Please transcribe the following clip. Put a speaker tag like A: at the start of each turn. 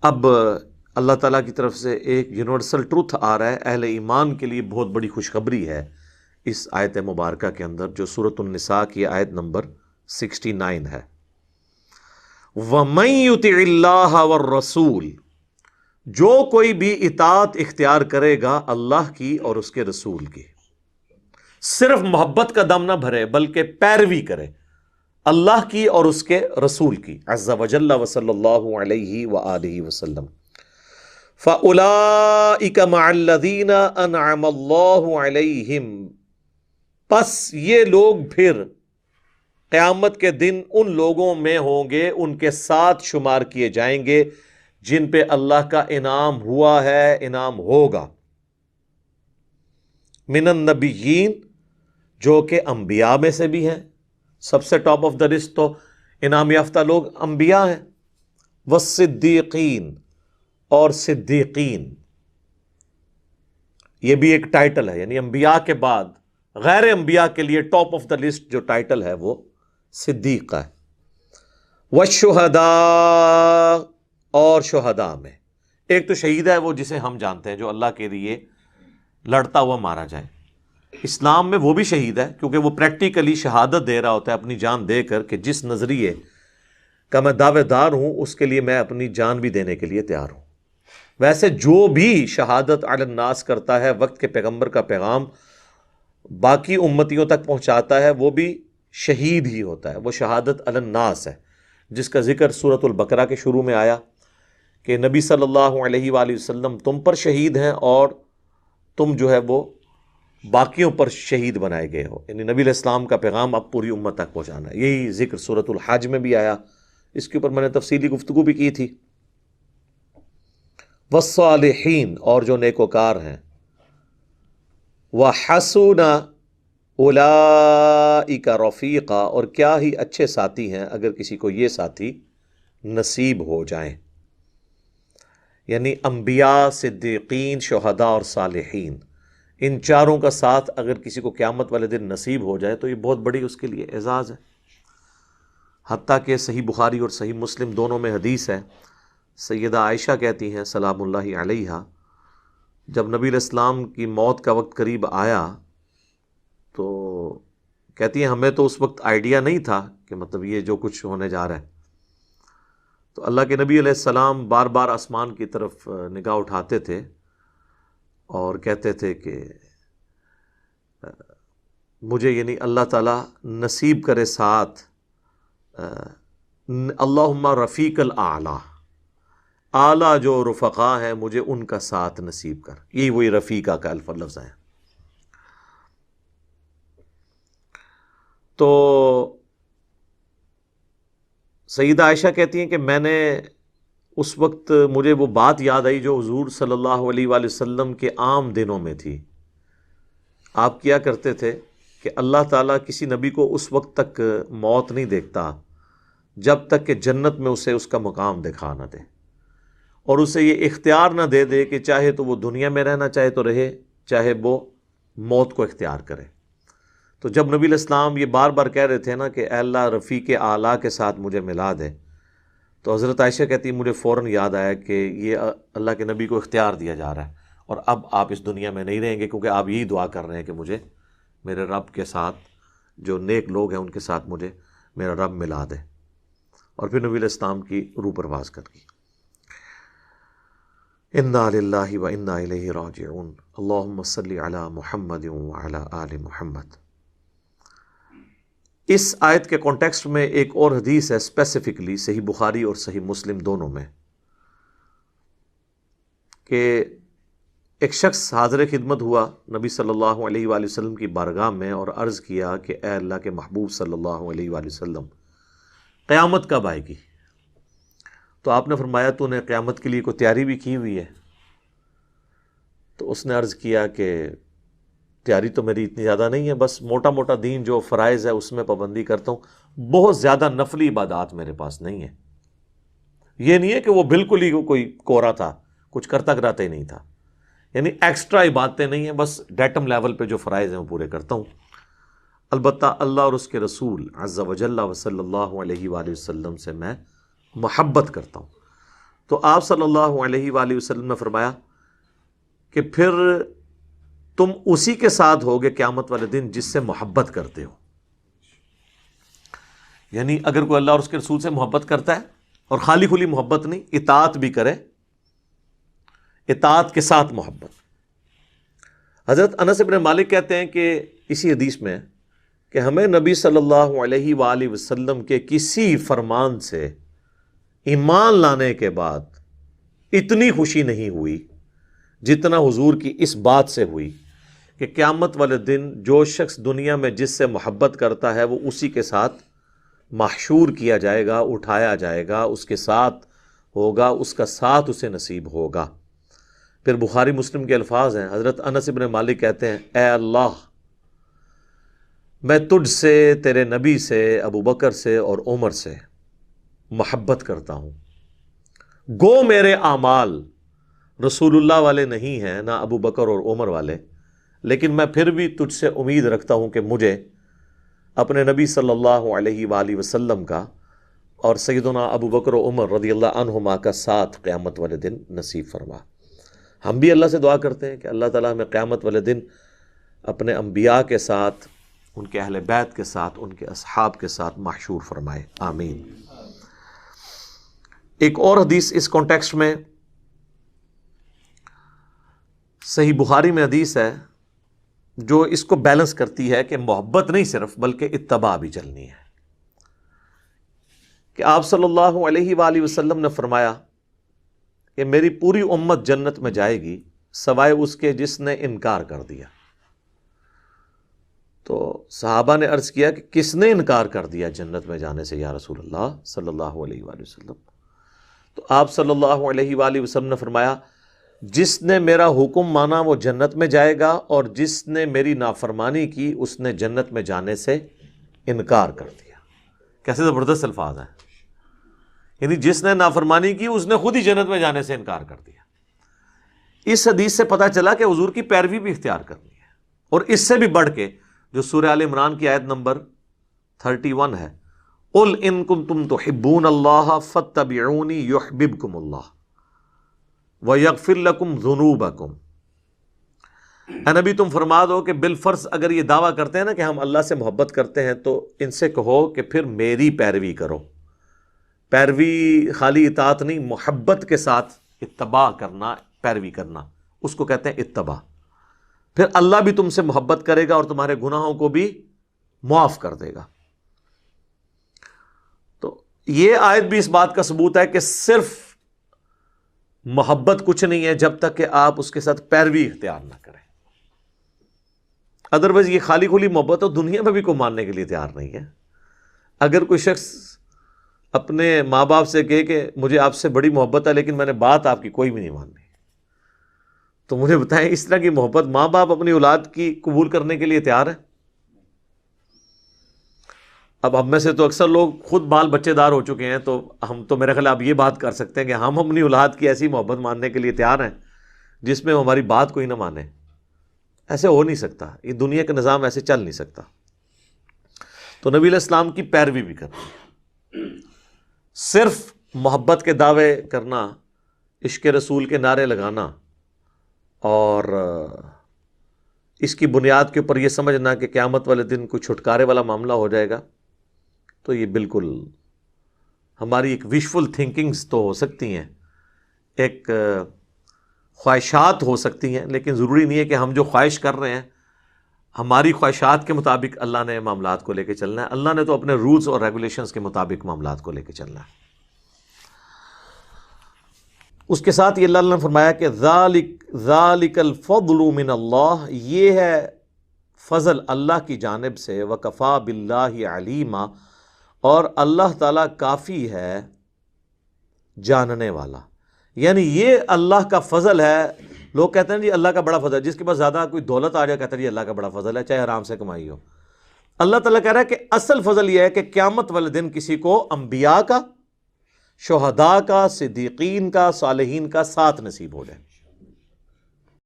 A: اب اللہ تعالیٰ کی طرف سے ایک یونیورسل ٹروتھ آ رہا ہے، اہل ایمان کے لیے بہت بڑی خوشخبری ہے اس آیت مبارکہ کے اندر، جو سورۃ النساء کی آیت نمبر 69 ہے۔ وَمَن يُطِعِ اللَّهَ وَالرَّسُولَ، جو کوئی بھی اطاعت اختیار کرے گا اللہ کی اور اس کے رسول کی، صرف محبت کا دم نہ بھرے بلکہ پیروی کرے اللہ کی اور اس کے رسول کی، عز وجل وصلی اللہ علیہ وآلہ وسلم، فَأُولَئِكَ مَعَ الَّذِينَ أَنْعَمَ اللَّهُ عَلَيْهِمْ، پس یہ لوگ پھر قیامت کے دن ان لوگوں میں ہوں گے، ان کے ساتھ شمار کیے جائیں گے جن پہ اللہ کا انعام ہوا ہے، انعام ہوگا، من النبیین، جو کہ انبیاء میں سے بھی ہیں، سب سے ٹاپ آف دا لسٹ تو انعام یافتہ لوگ انبیاء ہیں، والصدیقین، اور صدیقین، یہ بھی ایک ٹائٹل ہے، یعنی انبیاء کے بعد غیر انبیاء کے لیے ٹاپ آف دا لسٹ جو ٹائٹل ہے وہ صدیق ہے، والشہداء، اور شہداء میں ایک تو شہید ہے وہ جسے ہم جانتے ہیں جو اللہ کے لیے لڑتا ہوا مارا جائے، اسلام میں وہ بھی شہید ہے کیونکہ وہ پریکٹیکلی شہادت دے رہا ہوتا ہے اپنی جان دے کر کہ جس نظریے کا میں دعوے دار ہوں اس کے لیے میں اپنی جان بھی دینے کے لیے تیار ہوں۔ ویسے جو بھی شہادت علی الناس کرتا ہے، وقت کے پیغمبر کا پیغام باقی امتیوں تک پہنچاتا ہے، وہ بھی شہید ہی ہوتا ہے، وہ شہادت علی الناس ہے، جس کا ذکر سورۃ البقرہ کے شروع میں آیا کہ نبی صلی اللہ علیہ وآلہ وسلم تم پر شہید ہیں اور تم جو ہے وہ باقیوں پر شہید بنائے گئے ہو، یعنی نبی علیہ السلام کا پیغام اب پوری امت تک پہنچانا ہے۔ یہی ذکر سورۃ الحج میں بھی آیا، اس کے اوپر میں نے تفصیلی گفتگو بھی کی تھی۔ والصالحین، اور جو نیکوکار ہیں، وحسن اولئک رفیقا، اور کیا ہی اچھے ساتھی ہیں اگر کسی کو یہ ساتھی نصیب ہو جائیں، یعنی انبیاء، صدیقین، شہداء اور صالحین، ان چاروں کا ساتھ اگر کسی کو قیامت والے دن نصیب ہو جائے تو یہ بہت بڑی اس کے لیے اعزاز ہے۔ حتیٰ کہ صحیح بخاری اور صحیح مسلم دونوں میں حدیث ہے، سیدہ عائشہ کہتی ہیں سلام اللہ علیہا، جب نبی علیہ السلام کی موت کا وقت قریب آیا تو کہتی ہیں ہمیں تو اس وقت آئیڈیا نہیں تھا کہ مطلب یہ جو کچھ ہونے جا رہا ہے، تو اللہ کے نبی علیہ السلام بار بار آسمان کی طرف نگاہ اٹھاتے تھے اور کہتے تھے کہ مجھے یعنی اللہ تعالیٰ نصیب کرے ساتھ اللہم رفیق الاعلیٰ، اعلیٰ جو رفقا ہیں مجھے ان کا ساتھ نصیب کر، یہی وہی رفیقہ کا لفظ ہے۔ تو سیدہ عائشہ کہتی ہیں کہ میں نے اس وقت مجھے وہ بات یاد آئی جو حضور صلی اللہ علیہ وآلہ وسلم کے عام دنوں میں تھی۔ آپ کیا کرتے تھے کہ اللہ تعالیٰ کسی نبی کو اس وقت تک موت نہیں دیکھتا جب تک کہ جنت میں اسے اس کا مقام دکھا نہ دے، اور اسے یہ اختیار نہ دے دے کہ چاہے تو وہ دنیا میں رہنا چاہے تو رہے، چاہے وہ موت کو اختیار کرے۔ تو جب نبی علیہ السلام یہ بار بار کہہ رہے تھے نا کہ اے اللہ رفیق اعلیٰ کے ساتھ مجھے ملا دے، تو حضرت عائشہ کہتی مجھے فوراً یاد آیا کہ یہ اللہ کے نبی کو اختیار دیا جا رہا ہے اور اب آپ اس دنیا میں نہیں رہیں گے، کیونکہ آپ یہی دعا کر رہے ہیں کہ مجھے میرے رب کے ساتھ، جو نیک لوگ ہیں ان کے ساتھ مجھے میرا رب ملا دے۔ اور پھر نبی علیہ السلام کی روح پرواز کر گئی۔ انا للہ و انا الیہ راجعون، اللہم صلی علی محمد وعلی آل محمد۔ اس آیت کے کانٹیکسٹ میں ایک اور حدیث ہے اسپیسیفکلی صحیح بخاری اور صحیح مسلم دونوں میں، کہ ایک شخص حاضر خدمت ہوا نبی صلی اللہ علیہ وآلہ وسلم کی بارگاہ میں اور عرض کیا کہ اے اللہ کے محبوب صلی اللہ علیہ وآلہ وسلم، قیامت کب آئے گی؟ تو آپ نے فرمایا تو نے قیامت کے لیے کوئی تیاری بھی کی ہوئی ہے؟ تو اس نے عرض کیا کہ تیاری تو میری اتنی زیادہ نہیں ہے، بس موٹا موٹا دین جو فرائض ہے اس میں پابندی کرتا ہوں، بہت زیادہ نفلی عبادات میرے پاس نہیں ہے۔ یہ نہیں ہے کہ وہ بالکل ہی کوئی کوڑا تھا، کچھ کرتا کراتا ہی نہیں تھا، یعنی ایکسٹرا عبادتیں نہیں ہیں، بس ڈیٹم لیول پہ جو فرائض ہیں وہ پورے کرتا ہوں۔ البتہ اللہ اور اس کے رسول عز وجل و صلی اللہ علیہ وآلہ وسلم سے میں محبت کرتا ہوں، تو آپ صلی اللہ علیہ وآلہ وسلم نے فرمایا کہ پھر تم اسی کے ساتھ ہوگے قیامت والے دن جس سے محبت کرتے ہو. یعنی اگر کوئی اللہ اور اس کے رسول سے محبت کرتا ہے اور خالی کھلی محبت نہیں، اطاعت بھی کرے، اطاعت کے ساتھ محبت. حضرت انس بن مالک کہتے ہیں کہ اسی حدیث میں کہ ہمیں نبی صلی اللہ علیہ وآلہ وسلم کے کسی فرمان سے ایمان لانے کے بعد اتنی خوشی نہیں ہوئی جتنا حضور کی اس بات سے ہوئی کہ قیامت والے دن جو شخص دنیا میں جس سے محبت کرتا ہے وہ اسی کے ساتھ محشور کیا جائے گا، اٹھایا جائے گا، اس کے ساتھ ہوگا، اس کا ساتھ اسے نصیب ہوگا. پھر بخاری مسلم کے الفاظ ہیں، حضرت انس بن مالک کہتے ہیں اے اللہ، میں تجھ سے، تیرے نبی سے، ابو بکر سے اور عمر سے محبت کرتا ہوں. گو میرے اعمال رسول اللہ والے نہیں ہیں، نہ ابو بکر اور عمر والے، لیکن میں پھر بھی تجھ سے امید رکھتا ہوں کہ مجھے اپنے نبی صلی اللہ علیہ وآلہ وسلم کا اور سیدنا ابو بکر و عمر رضی اللہ عنہما کا ساتھ قیامت والے دن نصیب فرما. ہم بھی اللہ سے دعا کرتے ہیں کہ اللہ تعالیٰ ہمیں قیامت والے دن اپنے انبیاء کے ساتھ، ان کے اہل بیت کے ساتھ، ان کے اصحاب کے ساتھ محشور فرمائے، آمین. ایک اور حدیث اس کانٹیکسٹ میں صحیح بخاری میں حدیث ہے جو اس کو بیلنس کرتی ہے کہ محبت نہیں صرف بلکہ اتباع بھی چلنی ہے. کہ آپ صلی اللہ علیہ وآلہ وسلم نے فرمایا کہ میری پوری امت جنت میں جائے گی سوائے اس کے جس نے انکار کر دیا. تو صحابہ نے عرض کیا کہ کس نے انکار کر دیا جنت میں جانے سے یا رسول اللہ صلی اللہ علیہ وآلہ وسلم؟ تو آپ صلی اللہ علیہ وآلہ وسلم نے فرمایا جس نے میرا حکم مانا وہ جنت میں جائے گا، اور جس نے میری نافرمانی کی اس نے جنت میں جانے سے انکار کر دیا. کیسے زبردست الفاظ ہیں. یعنی جس نے نافرمانی کی اس نے خود ہی جنت میں جانے سے انکار کر دیا. اس حدیث سے پتہ چلا کہ حضور کی پیروی بھی اختیار کرنی ہے. اور اس سے بھی بڑھ کے جو سورہ آل عمران کی آیت نمبر 31 ہے، قُلْ إِن كُنتُمْ تُحِبُّونَ اللَّهَ فَاتَّبِعُونِي يُحْبِبْكُمُ اللَّهُ وَيَغْفِرْ لَكُمْ ذُنُوبَكُمْ. اے نبی تم فرما دو کہ بالفرض اگر یہ دعویٰ کرتے ہیں نا کہ ہم اللہ سے محبت کرتے ہیں تو ان سے کہو کہ پھر میری پیروی کرو. پیروی خالی اطاعت نہیں، محبت کے ساتھ اتباع کرنا، پیروی کرنا، اس کو کہتے ہیں اتباع. پھر اللہ بھی تم سے محبت کرے گا اور تمہارے گناہوں کو بھی معاف کر دے گا. تو یہ آیت بھی اس بات کا ثبوت ہے کہ صرف محبت کچھ نہیں ہے جب تک کہ آپ اس کے ساتھ پیروی اختیار نہ کریں. ادروائز یہ خالی کھلی محبت تو دنیا میں بھی کوئی ماننے کے لیے تیار نہیں ہے. اگر کوئی شخص اپنے ماں باپ سے کہے کہ مجھے آپ سے بڑی محبت ہے لیکن میں نے بات آپ کی کوئی بھی نہیں ماننی، تو مجھے بتائیں اس طرح کی محبت ماں باپ اپنی اولاد کی قبول کرنے کے لیے تیار ہیں؟ اب ہم میں سے تو اکثر لوگ خود بال بچے دار ہو چکے ہیں، تو ہم تو میرے خیال آپ یہ بات کر سکتے ہیں کہ ہم اپنی اولاد کی ایسی محبت ماننے کے لیے تیار ہیں جس میں ہماری بات کوئی نہ مانے. ایسے ہو نہیں سکتا، یہ دنیا کا نظام ایسے چل نہیں سکتا. تو نبی علیہ السلام کی پیروی بھی کرنی ہے. صرف محبت کے دعوے کرنا، عشق رسول کے نعرے لگانا اور اس کی بنیاد کے اوپر یہ سمجھنا کہ قیامت والے دن کوئی چھٹکارے والا معاملہ ہو جائے گا، تو یہ بالکل ہماری ایک وشفل تھنکنگز تو ہو سکتی ہیں، ایک خواہشات ہو سکتی ہیں، لیکن ضروری نہیں ہے کہ ہم جو خواہش کر رہے ہیں ہماری خواہشات کے مطابق اللہ نے معاملات کو لے کے چلنا ہے. اللہ نے تو اپنے رولز اور ریگولیشنز کے مطابق معاملات کو لے کے چلنا ہے. اس کے ساتھ یہ اللہ نے فرمایا کہ ذالک الفضل من اللہ، یہ ہے فضل اللہ کی جانب سے، وکفا باللہ علیما، اور اللہ تعالیٰ کافی ہے جاننے والا. یعنی یہ اللہ کا فضل ہے. لوگ کہتے ہیں جی اللہ کا بڑا فضل ہے، جس کے پاس زیادہ کوئی دولت آ جائے کہتا ہے جی اللہ کا بڑا فضل ہے، چاہے آرام سے کمائی ہو. اللہ تعالیٰ کہہ رہا ہے کہ اصل فضل یہ ہے کہ قیامت والے دن کسی کو انبیاء کا، شہداء کا، صدیقین کا، صالحین کا ساتھ نصیب ہو جائے.